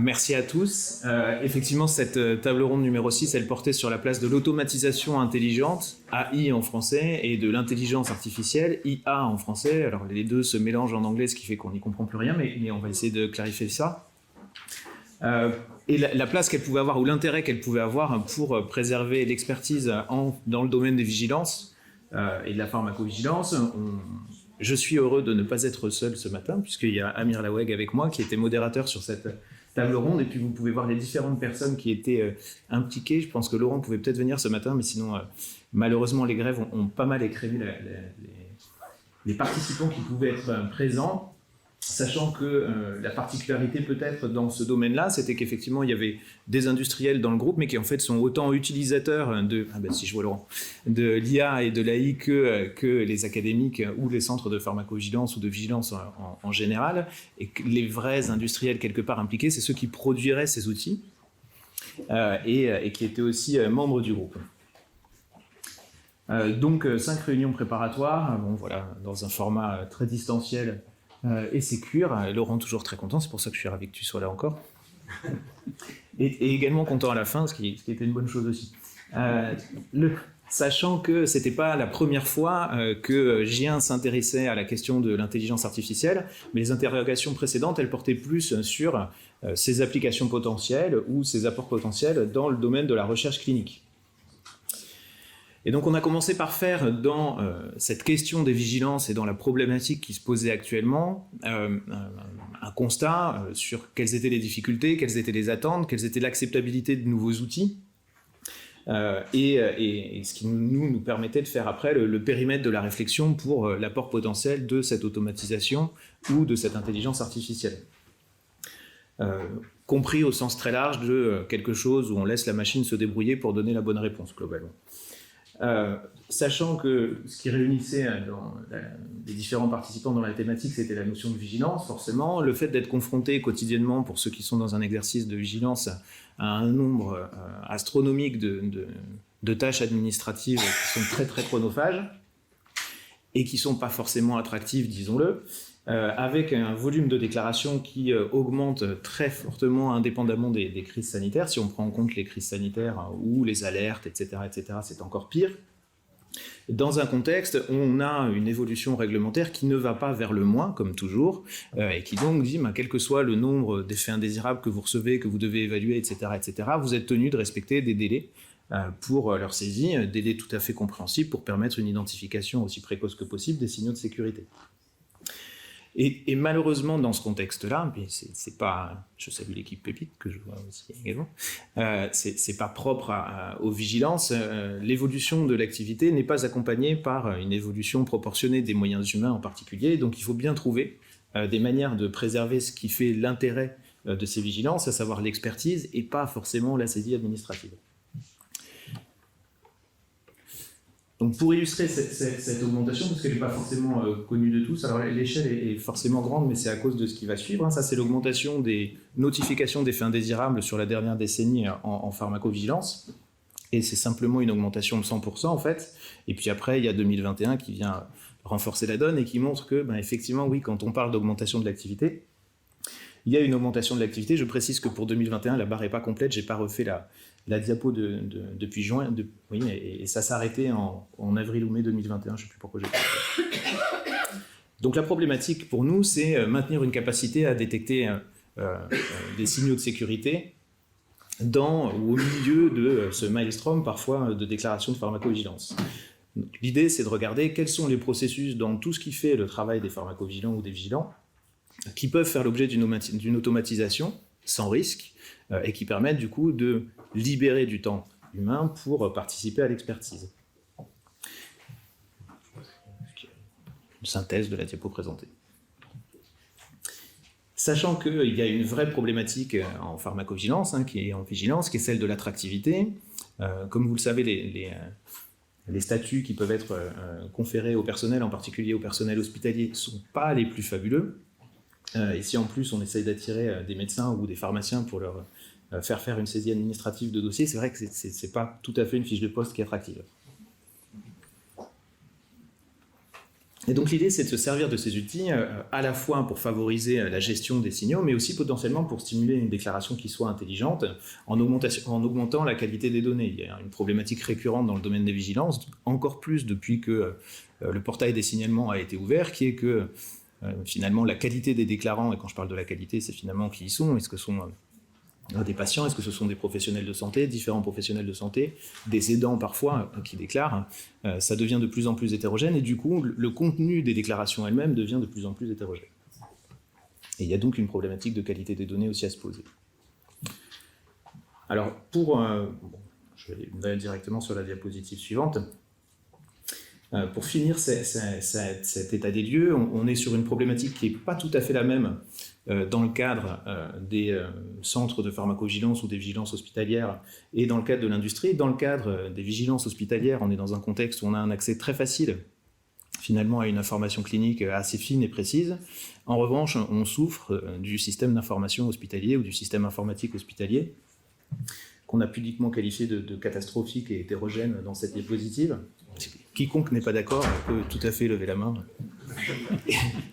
Merci à tous. Effectivement, cette table ronde numéro 6, elle portait sur la place de l'automatisation intelligente, AI en français, et de l'intelligence artificielle, IA en français. Alors les deux se mélangent en anglais, ce qui fait qu'on n'y comprend plus rien, mais on va essayer de clarifier ça. Et la place qu'elle pouvait avoir, ou l'intérêt qu'elle pouvait avoir pour préserver l'expertise dans le domaine des vigilances et de la pharmacovigilance. Je suis heureux de ne pas être seul ce matin, puisqu'il y a Amir Laweg avec moi, qui était modérateur sur cette table ronde, et puis vous pouvez voir les différentes personnes qui étaient impliquées. Je pense que Laurent pouvait peut-être venir ce matin, mais sinon, malheureusement, les grèves ont pas mal écrémé les participants qui pouvaient être présents, sachant que la particularité peut-être dans ce domaine-là, c'était qu'effectivement, il y avait des industriels dans le groupe, mais qui en fait sont autant utilisateurs de l'IA et de l'AI que les académiques ou les centres de pharmacovigilance ou de vigilance en général, et que les vrais industriels quelque part impliqués, c'est ceux qui produiraient ces outils et qui étaient aussi membres du groupe. Donc 5 réunions préparatoires, dans un format très distanciel et sécure. Laurent toujours très content, c'est pour ça que je suis ravi que tu sois là encore. Et également content à la fin, ce qui était une bonne chose aussi. Sachant que c'était pas la première fois que Gien s'intéressait à la question de l'intelligence artificielle, mais les interrogations précédentes, elles portaient plus sur ses applications potentielles ou ses apports potentiels dans le domaine de la recherche clinique. Et donc on a commencé par faire dans cette question des vigilances et dans la problématique qui se posait actuellement un constat sur quelles étaient les difficultés, quelles étaient les attentes, quelles étaient l'acceptabilité de nouveaux outils et ce qui nous permettait de faire après le périmètre de la réflexion pour l'apport potentiel de cette automatisation ou de cette intelligence artificielle. Compris au sens très large de quelque chose où on laisse la machine se débrouiller pour donner la bonne réponse globalement. Sachant que ce qui réunissait les différents participants dans la thématique, c'était la notion de vigilance, forcément, le fait d'être confronté quotidiennement, pour ceux qui sont dans un exercice de vigilance, à un nombre astronomique de tâches administratives qui sont très très chronophages et qui ne sont pas forcément attractives, disons-le, avec un volume de déclarations qui augmente très fortement indépendamment des crises sanitaires. Si on prend en compte les crises sanitaires ou les alertes, etc., c'est encore pire. Dans un contexte où on a une évolution réglementaire qui ne va pas vers le moins, comme toujours, et qui donc dit, quel que soit le nombre d'effets indésirables que vous recevez, que vous devez évaluer, etc., vous êtes tenu de respecter des délais pour leur saisie, délais tout à fait compréhensibles pour permettre une identification aussi précoce que possible des signaux de sécurité. Et malheureusement, dans ce contexte-là, mais c'est pas, je salue l'équipe Pépite, que je vois aussi également, c'est pas propre aux vigilances, l'évolution de l'activité n'est pas accompagnée par une évolution proportionnée des moyens humains en particulier, donc il faut bien trouver des manières de préserver ce qui fait l'intérêt de ces vigilances, à savoir l'expertise, et pas forcément la saisie administrative. Donc pour illustrer cette augmentation, parce qu'elle n'est pas forcément connue de tous, alors l'échelle est forcément grande, mais c'est à cause de ce qui va suivre. Ça, c'est l'augmentation des notifications d'effets indésirables sur la dernière décennie en pharmacovigilance. Et c'est simplement une augmentation de 100% en fait. Et puis après, il y a 2021 qui vient renforcer la donne et qui montre que, effectivement, oui, quand on parle d'augmentation de l'activité, il y a une augmentation de l'activité. Je précise que pour 2021, la barre n'est pas complète. Je n'ai pas refait la diapo depuis juin. Et ça s'est arrêté en avril ou mai 2021. Je ne sais plus pourquoi j'ai fait. Donc la problématique pour nous, c'est maintenir une capacité à détecter des signaux de sécurité au milieu de ce maelstrom parfois de déclaration de pharmacovigilance. L'idée, c'est de regarder quels sont les processus dans tout ce qui fait le travail des pharmacovigilants ou des vigilants qui peuvent faire l'objet d'une automatisation sans risque et qui permettent du coup de libérer du temps humain pour participer à l'expertise. Une synthèse de la diapo présentée. Sachant qu'il y a une vraie problématique en pharmacovigilance, qui est en vigilance, qui est celle de l'attractivité. Comme vous le savez, les statuts qui peuvent être conférés au personnel, en particulier au personnel hospitalier, ne sont pas les plus fabuleux. Et si en plus on essaye d'attirer des médecins ou des pharmaciens pour leur faire une saisie administrative de dossier, c'est vrai que c'est pas tout à fait une fiche de poste qui est attractive. Et donc l'idée, c'est de se servir de ces outils à la fois pour favoriser la gestion des signaux, mais aussi potentiellement pour stimuler une déclaration qui soit intelligente en augmentant la qualité des données. Il y a une problématique récurrente dans le domaine des vigilances, encore plus depuis que le portail des signalements a été ouvert, qui est que finalement la qualité des déclarants, et quand je parle de la qualité, c'est finalement qui ils sont, est-ce que ce sont des patients, est-ce que ce sont des professionnels de santé, différents professionnels de santé, des aidants parfois qui déclarent, ça devient de plus en plus hétérogène et du coup le contenu des déclarations elles-mêmes devient de plus en plus hétérogène. Et il y a donc une problématique de qualité des données aussi à se poser. Alors je vais aller directement sur la diapositive suivante. Pour finir cet état des lieux, on est sur une problématique qui n'est pas tout à fait la même dans le cadre des centres de pharmacovigilance ou des vigilances hospitalières et dans le cadre de l'industrie. Dans le cadre des vigilances hospitalières, on est dans un contexte où on a un accès très facile finalement à une information clinique assez fine et précise. En revanche, on souffre du système d'information hospitalier ou du système informatique hospitalier qu'on a pudiquement qualifié de catastrophique et hétérogène dans cette diapositive. Quiconque n'est pas d'accord peut tout à fait lever la main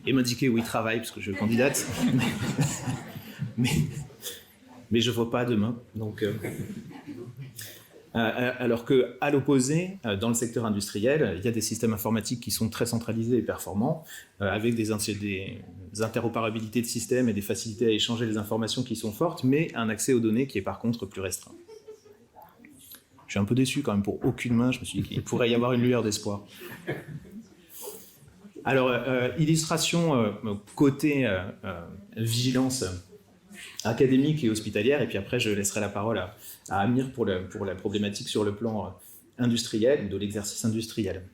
et m'indiquer où il travaille, parce que je candidate. Mais je ne vois pas de main. Donc, alors qu'à l'opposé, dans le secteur industriel, il y a des systèmes informatiques qui sont très centralisés et performants, avec des interopérabilités de systèmes et des facilités à échanger les informations qui sont fortes, mais un accès aux données qui est par contre plus restreint. Je suis un peu déçu quand même pour aucune main, je me suis dit qu'il pourrait y avoir une lueur d'espoir. Alors, illustration côté vigilance académique et hospitalière, et puis après je laisserai la parole à Amir pour la problématique sur le plan industriel, de l'exercice industriel.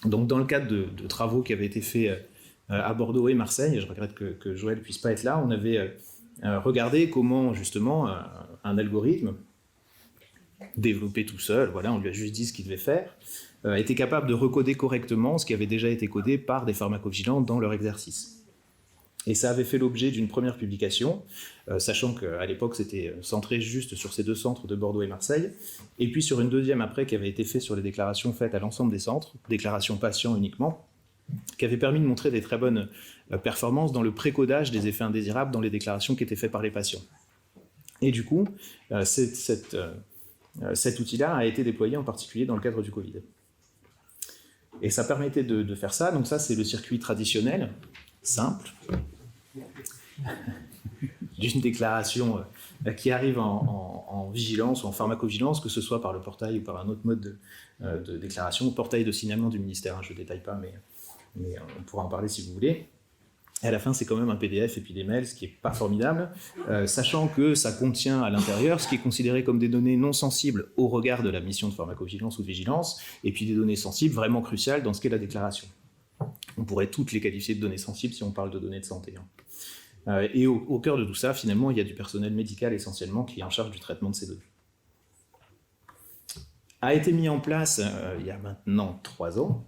Donc dans le cadre de travaux qui avaient été faits à Bordeaux et Marseille, et je regrette que Joël ne puisse pas être là, on avait regardé comment justement un algorithme développé tout seul, voilà, on lui a juste dit ce qu'il devait faire, était capable de recoder correctement ce qui avait déjà été codé par des pharmacovigilants dans leur exercice. Et ça avait fait l'objet d'une première publication, sachant qu'à l'époque c'était centré juste sur ces deux centres de Bordeaux et Marseille, et puis sur une deuxième après qui avait été faite sur les déclarations faites à l'ensemble des centres, déclarations patients uniquement, qui avait permis de montrer des très bonnes performances dans le précodage des effets indésirables dans les déclarations qui étaient faites par les patients. Et du coup, cet outil-là a été déployé en particulier dans le cadre du Covid. Et ça permettait de faire ça. Donc ça, c'est le circuit traditionnel, simple, d'une déclaration qui arrive en vigilance ou en pharmacovigilance, que ce soit par le portail ou par un autre mode de déclaration, portail de signalement du ministère. Je ne détaille pas, mais on pourra en parler si vous voulez. Et à la fin, c'est quand même un PDF et puis des mails, ce qui n'est pas formidable, sachant que ça contient à l'intérieur ce qui est considéré comme des données non sensibles au regard de la mission de pharmacovigilance ou de vigilance, et puis des données sensibles vraiment cruciales dans ce qu'est la déclaration. On pourrait toutes les qualifier de données sensibles si on parle de données de santé. Et au cœur de tout ça, finalement, il y a du personnel médical essentiellement qui est en charge du traitement de ces données. A été mis en place, il y a maintenant 3 ans,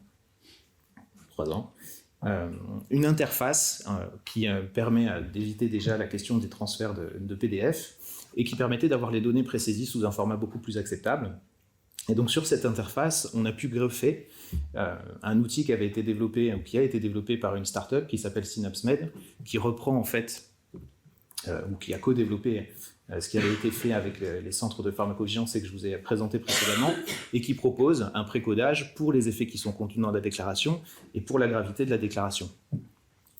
une interface qui permet d'éviter déjà la question des transferts de PDF et qui permettait d'avoir les données présaisies sous un format beaucoup plus acceptable. Et donc sur cette interface, on a pu greffer un outil qui avait été développé, ou qui a été développé par une start-up qui s'appelle SynapseMed, qui reprend en fait, ou qui a co-développé ce qui avait été fait avec les centres de pharmacovigilance et que je vous ai présenté précédemment, et qui propose un précodage pour les effets qui sont contenus dans la déclaration et pour la gravité de la déclaration.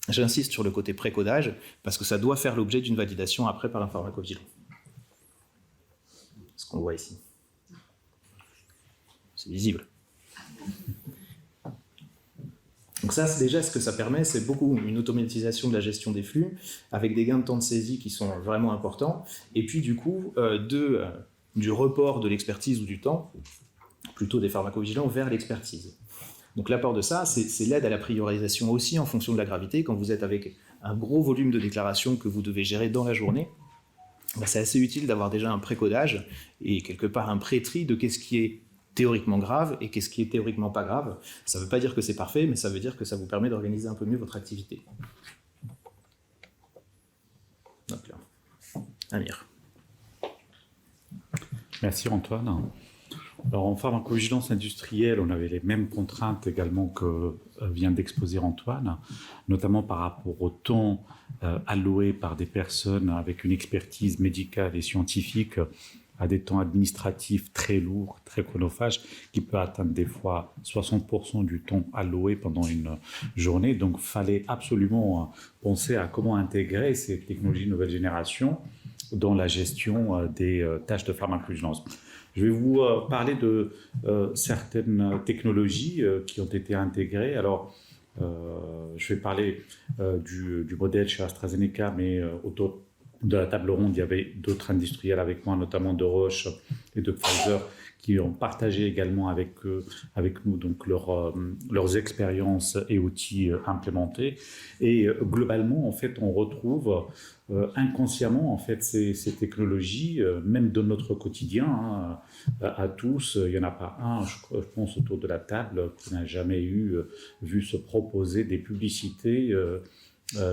J'insiste sur le côté précodage, parce que ça doit faire l'objet d'une validation après par un pharmacovigilant. Ce qu'on voit ici. C'est visible. Donc ça, c'est déjà ce que ça permet, c'est beaucoup une automatisation de la gestion des flux, avec des gains de temps de saisie qui sont vraiment importants, et puis du coup, du report de l'expertise ou du temps, plutôt des pharmacovigilants, vers l'expertise. Donc l'apport de ça, c'est l'aide à la priorisation aussi en fonction de la gravité. Quand vous êtes avec un gros volume de déclarations que vous devez gérer dans la journée, c'est assez utile d'avoir déjà un précodage et quelque part un pré-tri de qu'est-ce qui est théoriquement grave et qu'est-ce qui est théoriquement pas grave. Ça ne veut pas dire que c'est parfait, mais ça veut dire que ça vous permet d'organiser un peu mieux votre activité. Donc là, Amir. Merci Antoine. Alors, en pharmacovigilance industrielle, on avait les mêmes contraintes également que vient d'exposer Antoine, notamment par rapport au temps alloué par des personnes avec une expertise médicale et scientifique à des temps administratifs très lourds, très chronophages, qui peut atteindre des fois 60% du temps alloué pendant une journée. Donc, il fallait absolument penser à comment intégrer ces technologies de nouvelle génération dans la gestion des tâches de pharmacovigilance. Je vais vous parler de certaines technologies qui ont été intégrées. Alors, je vais parler du modèle chez AstraZeneca, mais autour de la table ronde, il y avait d'autres industriels avec moi, notamment de Roche et de Pfizer, qui ont partagé également avec nous donc leurs expériences et outils implémentés. Et globalement, en fait, on retrouve inconsciemment en fait ces technologies, même dans notre quotidien, hein, à tous. Il n'y en a pas un, je pense, autour de la table qui n'a jamais vu se proposer des publicités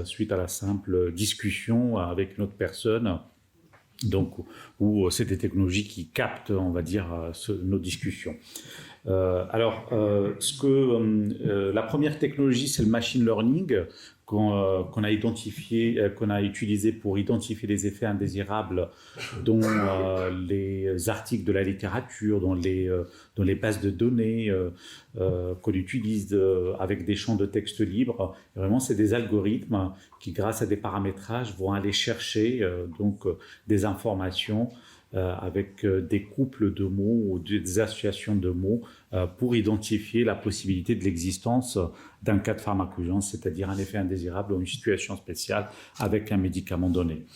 suite à la simple discussion avec une autre personne. Donc, où c'est des technologies qui captent, on va dire, nos discussions. La première technologie, c'est le machine learning qu'on a identifié, qu'on a utilisé pour identifier les effets indésirables dans les articles de la littérature, dans les bases de données qu'on utilise avec des champs de texte libres. Et vraiment, c'est des algorithmes qui, grâce à des paramétrages, vont aller chercher des informations avec des couples de mots ou des associations de mots pour identifier la possibilité de l'existence d'un cas de pharmacovigilance, c'est-à-dire un effet indésirable ou une situation spéciale avec un médicament donné.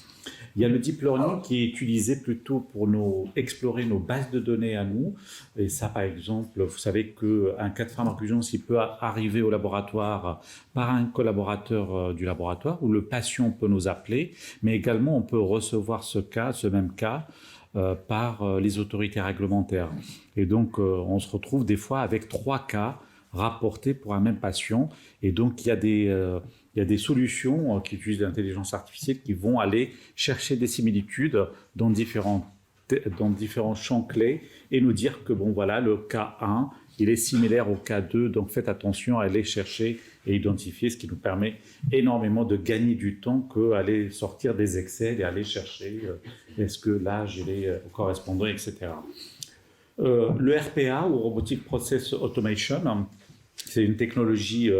Il y a le deep learning qui est utilisé plutôt pour explorer nos bases de données à nous. Et ça, par exemple, vous savez qu'un cas de pharmacovigilance, il peut arriver au laboratoire par un collaborateur du laboratoire où le patient peut nous appeler, mais également on peut recevoir ce même cas, par les autorités réglementaires. Et donc, on se retrouve des fois avec 3 cas rapportés pour un même patient. Et donc, il y a des solutions qui utilisent l'intelligence artificielle qui vont aller chercher des similitudes dans différents champs clés et nous dire que, bon, voilà, le cas 1, il est similaire au cas 2, donc faites attention à aller chercher et identifier, ce qui nous permet énormément de gagner du temps qu'aller sortir des Excel et aller chercher est-ce que l'âge est correspondant, etc. Le RPA, ou Robotic Process Automation, c'est une technologie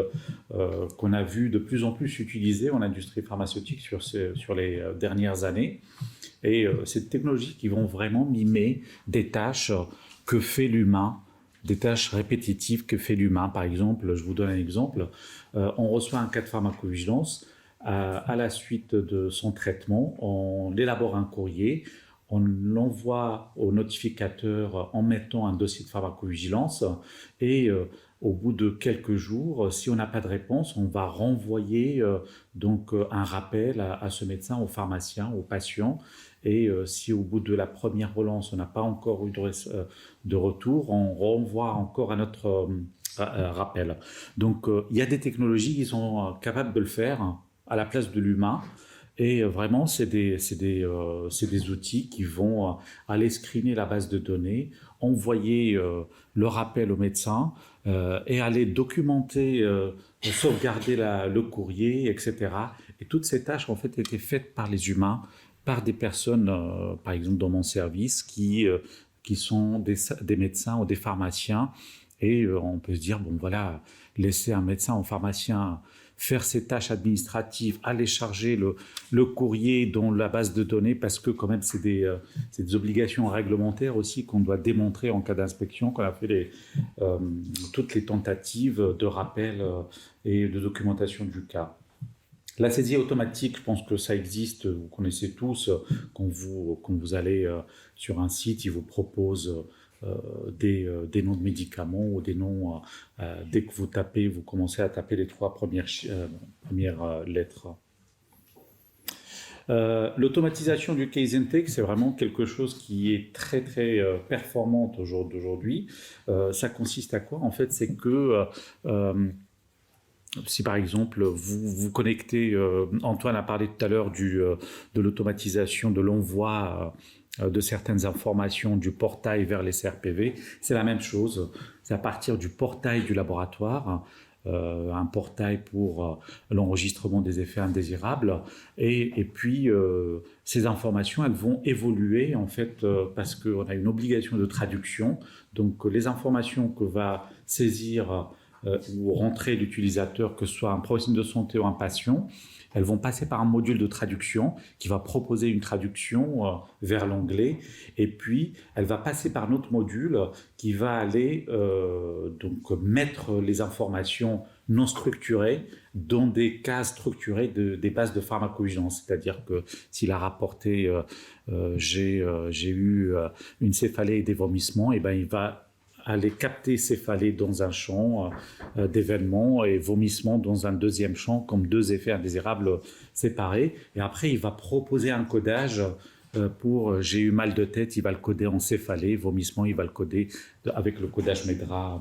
qu'on a vu de plus en plus utilisée en industrie pharmaceutique sur les dernières années. Et c'est des technologies qui vont vraiment mimer des tâches que fait l'humain, des tâches répétitives que fait l'humain. Par exemple, je vous donne un exemple, on reçoit un cas de pharmacovigilance, à la suite de son traitement, on élabore un courrier, on l'envoie au notificateur en mettant un dossier de pharmacovigilance et au bout de quelques jours, si on n'a pas de réponse, on va renvoyer un rappel à ce médecin, au pharmacien, au patient. Et si au bout de la première relance, on n'a pas encore eu de retour, on renvoie encore un autre rappel. Donc, il y a des technologies qui sont capables de le faire à la place de l'humain. Et vraiment, c'est des outils qui vont aller screener la base de données, envoyer le rappel au médecin et aller documenter, sauvegarder le courrier, etc. Et toutes ces tâches, en fait, étaient faites par les humains, par des personnes, par exemple dans mon service, qui sont des médecins ou des pharmaciens. Et on peut se dire, bon voilà, laisser un médecin ou un pharmacien faire ses tâches administratives, aller charger le courrier dans la base de données, parce que quand même c'est des obligations réglementaires aussi qu'on doit démontrer en cas d'inspection, qu'on a fait toutes les tentatives de rappel et de documentation du cas. La saisie automatique, je pense que ça existe, vous connaissez tous, quand vous allez sur un site, il vous propose des noms de médicaments ou des noms, dès que vous commencez à taper les 3 premières lettres. L'automatisation du case intake, c'est vraiment quelque chose qui est très très performante aujourd'hui. Ça consiste à quoi? En fait, c'est que si par exemple vous vous connectez, Antoine a parlé tout à l'heure de l'automatisation de l'envoi de certaines informations du portail vers les CRPV, c'est la même chose. C'est à partir du portail du laboratoire, un portail pour l'enregistrement des effets indésirables, et puis ces informations, elles vont évoluer en fait parce qu'on a une obligation de traduction. Donc les informations que va saisir ou rentrer l'utilisateur, que ce soit un professionnel de santé ou un patient, elles vont passer par un module de traduction qui va proposer une traduction vers l'anglais, et puis elle va passer par un autre module qui va aller donc mettre les informations non structurées dans des cases structurées des bases de pharmacovigilance. C'est-à-dire que s'il a rapporté j'ai eu une céphalée et des vomissements, et ben il va aller capter céphalée dans un champ d'événements et vomissement dans un deuxième champ comme deux effets indésirables séparés. Et après, il va proposer un codage pour j'ai eu mal de tête, il va le coder en céphalée, vomissement, il va le coder avec le codage MEDRA.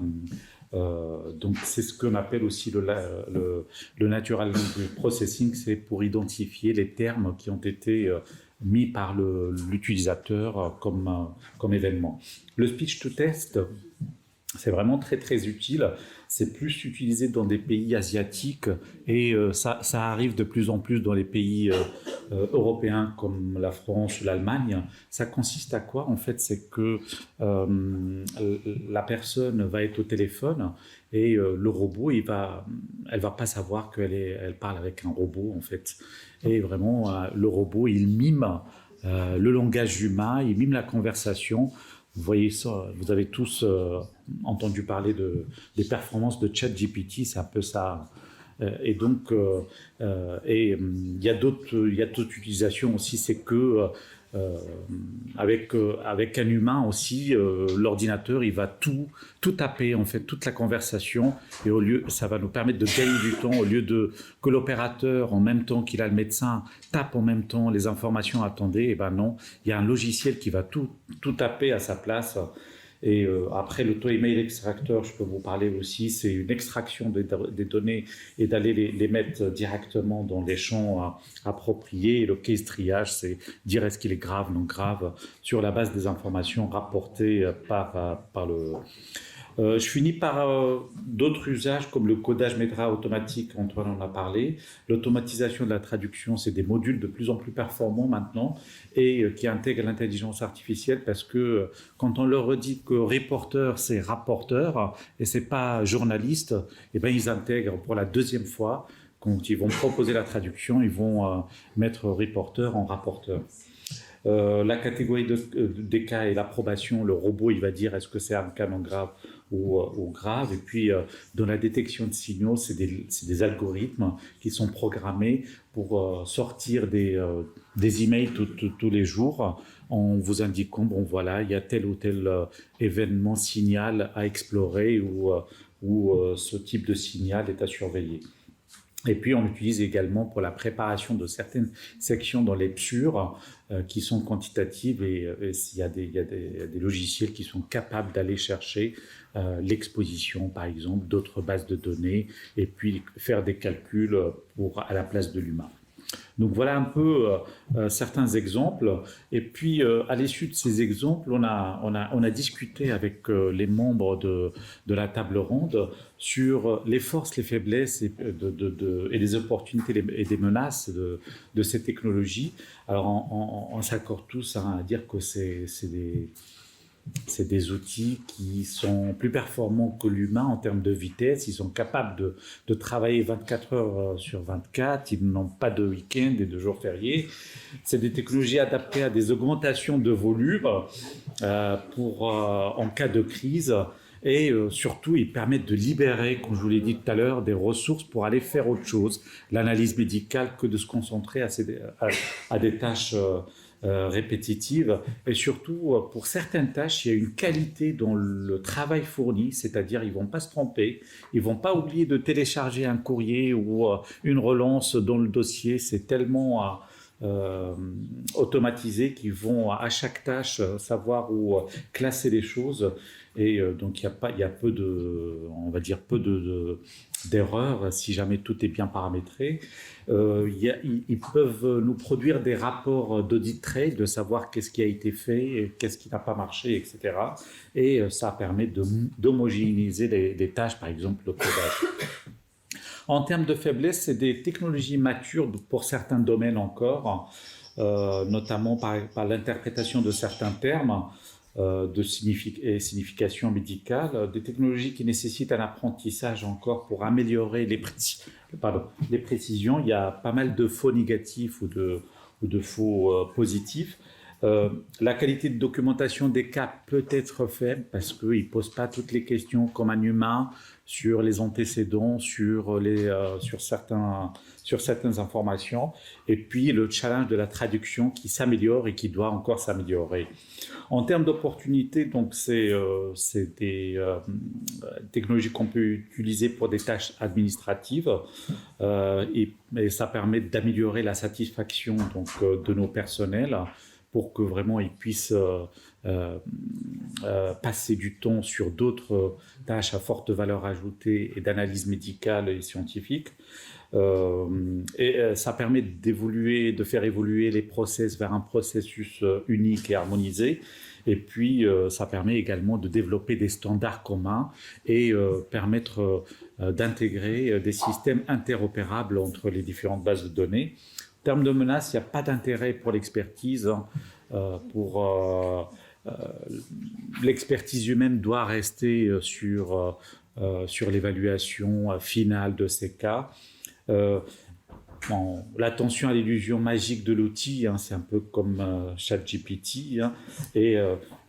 Donc c'est ce qu'on appelle aussi le Natural Language Processing, c'est pour identifier les termes qui ont été mis par l'utilisateur comme événement. Le speech to text, c'est vraiment très très utile. C'est plus utilisé dans des pays asiatiques, et ça arrive de plus en plus dans les pays européens comme la France ou l'Allemagne. Ça consiste à quoi? En fait, c'est que la personne va être au téléphone, et le robot, elle va pas savoir elle parle avec un robot en fait. Et vraiment, le robot, il mime le langage humain, il mime la conversation. Vous voyez ça, vous avez tous entendu parler des performances de ChatGPT, c'est un peu ça. Et donc, il y a d'autres utilisations aussi, c'est que avec un humain aussi, l'ordinateur, il va tout taper, en fait, toute la conversation, et ça va nous permettre de gagner du temps, au lieu que l'opérateur, en même temps qu'il a le médecin, tape en même temps les informations attendées. Et ben non, il y a un logiciel qui va tout taper à sa place. Et après, l'auto-email extractor, je peux vous parler aussi, c'est une extraction des données et d'aller les mettre directement dans les champs appropriés. Et le case triage, c'est dire est-ce qu'il est grave, non grave, sur la base des informations rapportées par le... je finis par d'autres usages comme le codage MEDRA automatique, Antoine en a parlé. L'automatisation de la traduction, c'est des modules de plus en plus performants maintenant, et qui intègrent l'intelligence artificielle, parce que quand on leur dit que reporter, c'est rapporteur et c'est pas journaliste, et ben ils intègrent pour la deuxième fois, quand ils vont proposer la traduction, ils vont mettre reporter en rapporteur. La catégorie des cas et l'approbation, le robot, il va dire est-ce que c'est un cas non grave ou grave. Et puis, dans la détection de signaux, c'est des algorithmes qui sont programmés pour sortir des emails tous les jours en vous indiquant, bon voilà, il y a tel ou tel événement, signal à explorer, ou ce type de signal est à surveiller. Et puis, on l'utilise également pour la préparation de certaines sections dans les PSUR qui sont quantitatives, et il y a des logiciels qui sont capables d'aller chercher l'exposition, par exemple, d'autres bases de données, et puis faire des calculs à la place de l'humain. Donc voilà un peu certains exemples. Et puis à l'issue de ces exemples, on a discuté avec les membres de la table ronde sur les forces, les faiblesses et les opportunités et des menaces de ces technologies. Alors on s'accorde tous à dire que c'est des outils qui sont plus performants que l'humain en termes de vitesse. Ils sont capables de travailler 24 heures sur 24. Ils n'ont pas de week-end et de jours fériés. C'est des technologies adaptées à des augmentations de volume en cas de crise. Et surtout, ils permettent de libérer, comme je vous l'ai dit tout à l'heure, des ressources pour aller faire autre chose, l'analyse médicale, que de se concentrer à des tâches répétitives. Et surtout, pour certaines tâches, il y a une qualité dans le travail fourni, c'est-à-dire ils ne vont pas se tromper, ils ne vont pas oublier de télécharger un courrier ou une relance dans le dossier. C'est tellement automatisés qui vont à chaque tâche savoir où classer les choses. Et donc, il y a peu de, on va dire, d'erreurs si jamais tout est bien paramétré. Ils peuvent nous produire des rapports d'audit trade, de savoir qu'est-ce qui a été fait, qu'est-ce qui n'a pas marché, etc. Et ça permet d'homogénéiser les tâches, par exemple le codage. En termes de faiblesse, c'est des technologies matures pour certains domaines encore, notamment par l'interprétation de certains termes de signification médicale, des technologies qui nécessitent un apprentissage encore pour améliorer les précisions. Il y a pas mal de faux négatifs ou de faux positifs. La qualité de documentation des cas peut être faible parce qu'ils ne posent pas toutes les questions comme un humain sur les antécédents, sur certaines informations. Et puis le challenge de la traduction qui s'améliore et qui doit encore s'améliorer. En termes d'opportunités, donc c'est des technologies qu'on peut utiliser pour des tâches administratives et ça permet d'améliorer la satisfaction donc, de nos personnels pour que vraiment ils puissent passer du temps sur d'autres tâches à forte valeur ajoutée et d'analyse médicale et scientifique. Ça permet de faire évoluer les process vers un processus unique et harmonisé. Et puis, ça permet également de développer des standards communs et permettre d'intégrer des systèmes interopérables entre les différentes bases de données. En termes de menaces, il n'y a pas d'intérêt pour l'expertise. L'expertise humaine doit rester sur l'évaluation finale de ces cas. L'attention à l'illusion magique de l'outil, c'est un peu comme ChatGPT, et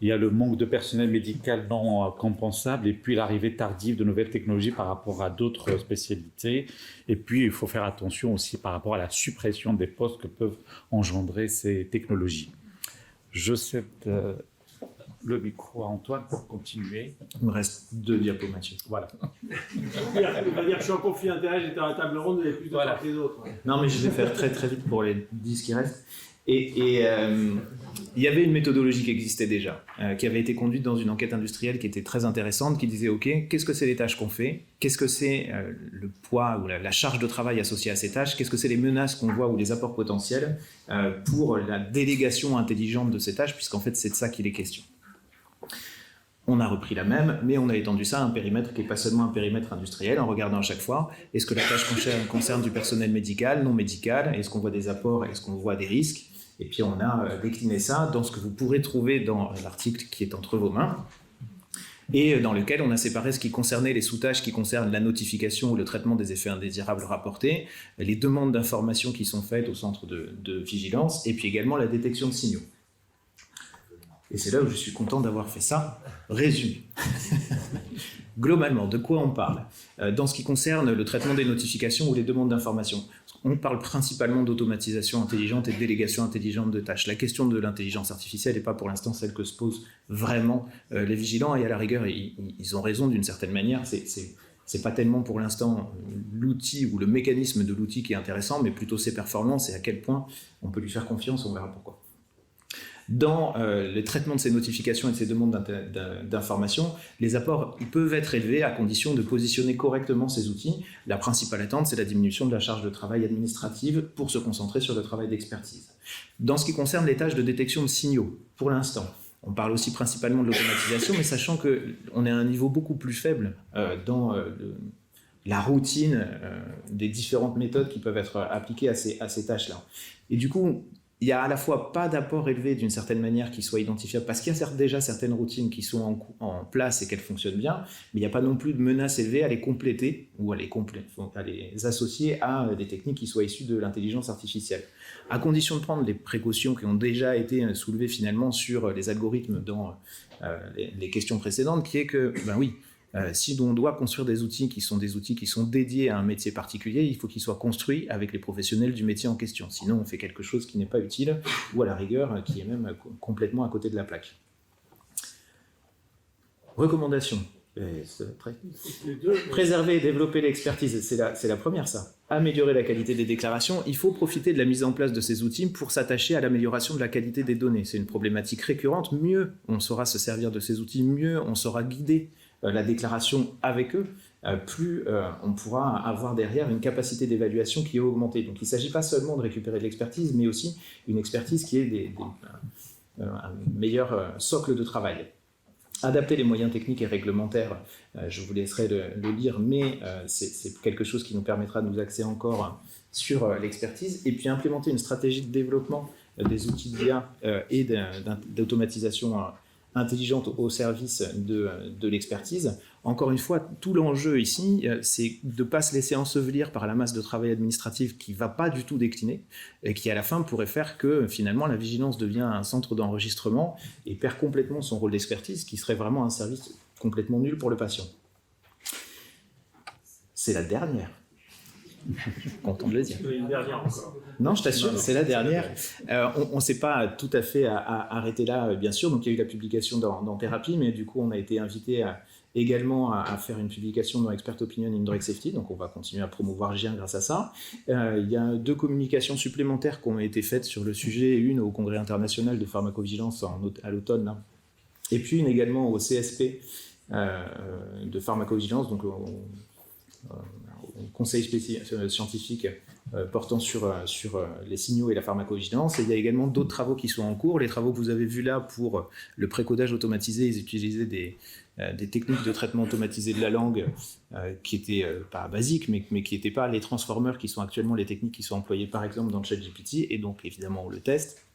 il y a le manque de personnel médical non compensable et puis l'arrivée tardive de nouvelles technologies par rapport à d'autres spécialités. Et puis il faut faire attention aussi par rapport à la suppression des postes que peuvent engendrer ces technologies. Je cède le micro à Antoine pour continuer. Il me reste 2 diapos, Mathieu. Voilà. On va dire que je suis en conflit d'intérêt, j'étais à la table ronde, vous avez plus de temps que les autres. Non, mais je vais faire très très vite pour les 10 qui restent. Et il y avait une méthodologie qui existait déjà, qui avait été conduite dans une enquête industrielle qui était très intéressante, qui disait, OK, qu'est-ce que c'est les tâches qu'on fait? Qu'est-ce que c'est le poids ou la charge de travail associée à ces tâches? Qu'est-ce que c'est les menaces qu'on voit ou les apports potentiels pour la délégation intelligente de ces tâches, puisqu'en fait, c'est de ça qu'il est question. On a repris la même, mais on a étendu ça à un périmètre qui n'est pas seulement un périmètre industriel, en regardant à chaque fois, est-ce que la tâche concerne du personnel médical, non médical, est-ce qu'on voit des apports, est-ce qu'on voit des risques? Et puis on a décliné ça dans ce que vous pourrez trouver dans l'article qui est entre vos mains, et dans lequel on a séparé ce qui concernait les sous-tâches qui concernent la notification ou le traitement des effets indésirables rapportés, les demandes d'informations qui sont faites au centre de vigilance, et puis également la détection de signaux. Et c'est là où je suis content d'avoir fait ça. Résumé. Globalement, de quoi on parle? Dans ce qui concerne le traitement des notifications ou les demandes d'informations, on parle principalement d'automatisation intelligente et de délégation intelligente de tâches. La question de l'intelligence artificielle n'est pas pour l'instant celle que se posent vraiment les vigilants, et à la rigueur, ils ont raison d'une certaine manière. C'est pas tellement pour l'instant l'outil ou le mécanisme de l'outil qui est intéressant, mais plutôt ses performances et à quel point on peut lui faire confiance, on verra pourquoi. Dans le traitement de ces notifications et de ces demandes d'informations, les apports ils peuvent être élevés à condition de positionner correctement ces outils. La principale attente, c'est la diminution de la charge de travail administrative pour se concentrer sur le travail d'expertise. Dans ce qui concerne les tâches de détection de signaux, pour l'instant, on parle aussi principalement de l'automatisation, mais sachant qu'on est à un niveau beaucoup plus faible dans la routine des différentes méthodes qui peuvent être appliquées à ces tâches-là. Et du coup, il n'y a à la fois pas d'apport élevé d'une certaine manière qui soit identifiable, parce qu'il y a déjà certaines routines qui sont en place et qu'elles fonctionnent bien, mais il n'y a pas non plus de menace élevée à les compléter ou à les associer à des techniques qui soient issues de l'intelligence artificielle. À condition de prendre les précautions qui ont déjà été soulevées finalement sur les algorithmes dans les questions précédentes, qui est que, ben oui, si on doit construire des outils qui sont dédiés à un métier particulier, il faut qu'ils soient construits avec les professionnels du métier en question. Sinon, on fait quelque chose qui n'est pas utile, ou à la rigueur, qui est même complètement à côté de la plaque. Recommandations. Les deux, Préserver et développer l'expertise, c'est la première, ça. Améliorer la qualité des déclarations, il faut profiter de la mise en place de ces outils pour s'attacher à l'amélioration de la qualité des données. C'est une problématique récurrente. Mieux on saura se servir de ces outils, mieux on saura guider la déclaration avec eux, plus on pourra avoir derrière une capacité d'évaluation qui est augmentée. Donc il ne s'agit pas seulement de récupérer de l'expertise, mais aussi une expertise qui est un meilleur socle de travail. Adapter les moyens techniques et réglementaires, je vous laisserai le lire, mais c'est quelque chose qui nous permettra de nous axer encore sur l'expertise, et puis implémenter une stratégie de développement des outils d'IA et d'automatisation intelligente au service de l'expertise. Encore une fois, tout l'enjeu ici, c'est de ne pas se laisser ensevelir par la masse de travail administratif qui ne va pas du tout décliner et qui, à la fin, pourrait faire que, finalement, la vigilance devient un centre d'enregistrement et perd complètement son rôle d'expertise, qui serait vraiment un service complètement nul pour le patient. C'est la dernière. Content de le dire. une dernière encore. Non, je t'assure, c'est la dernière. On ne s'est pas tout à fait arrêté là, bien sûr. Donc, il y a eu la publication dans Thérapie, mais du coup, on a été invité également à faire une publication dans Expert Opinion in Drug Safety. Donc, on va continuer à promouvoir GIR grâce à ça. Il y a 2 communications supplémentaires qui ont été faites sur le sujet, une au Congrès international de pharmacovigilance à l'automne, là. Et puis une également au CSP de pharmacovigilance, donc au conseil scientifique portant sur les signaux et la pharmacovigilance. Et il y a également d'autres travaux qui sont en cours. Les travaux que vous avez vus là pour le précodage automatisé, ils utilisaient des techniques de traitement automatisé de la langue qui n'étaient pas basiques, mais qui n'étaient pas les transformers qui sont actuellement les techniques qui sont employées par exemple dans le ChatGPT, et donc évidemment on le teste,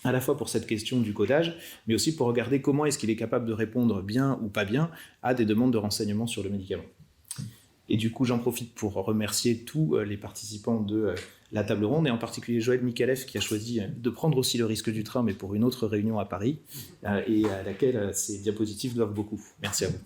à la fois pour cette question du codage, mais aussi pour regarder comment est-ce qu'il est capable de répondre bien ou pas bien à des demandes de renseignements sur le médicament. Et du coup, j'en profite pour remercier tous les participants de la table ronde, et en particulier Joël Mikalev, qui a choisi de prendre aussi le risque du train, mais pour une autre réunion à Paris, et à laquelle ces diapositives doivent beaucoup. Merci à vous.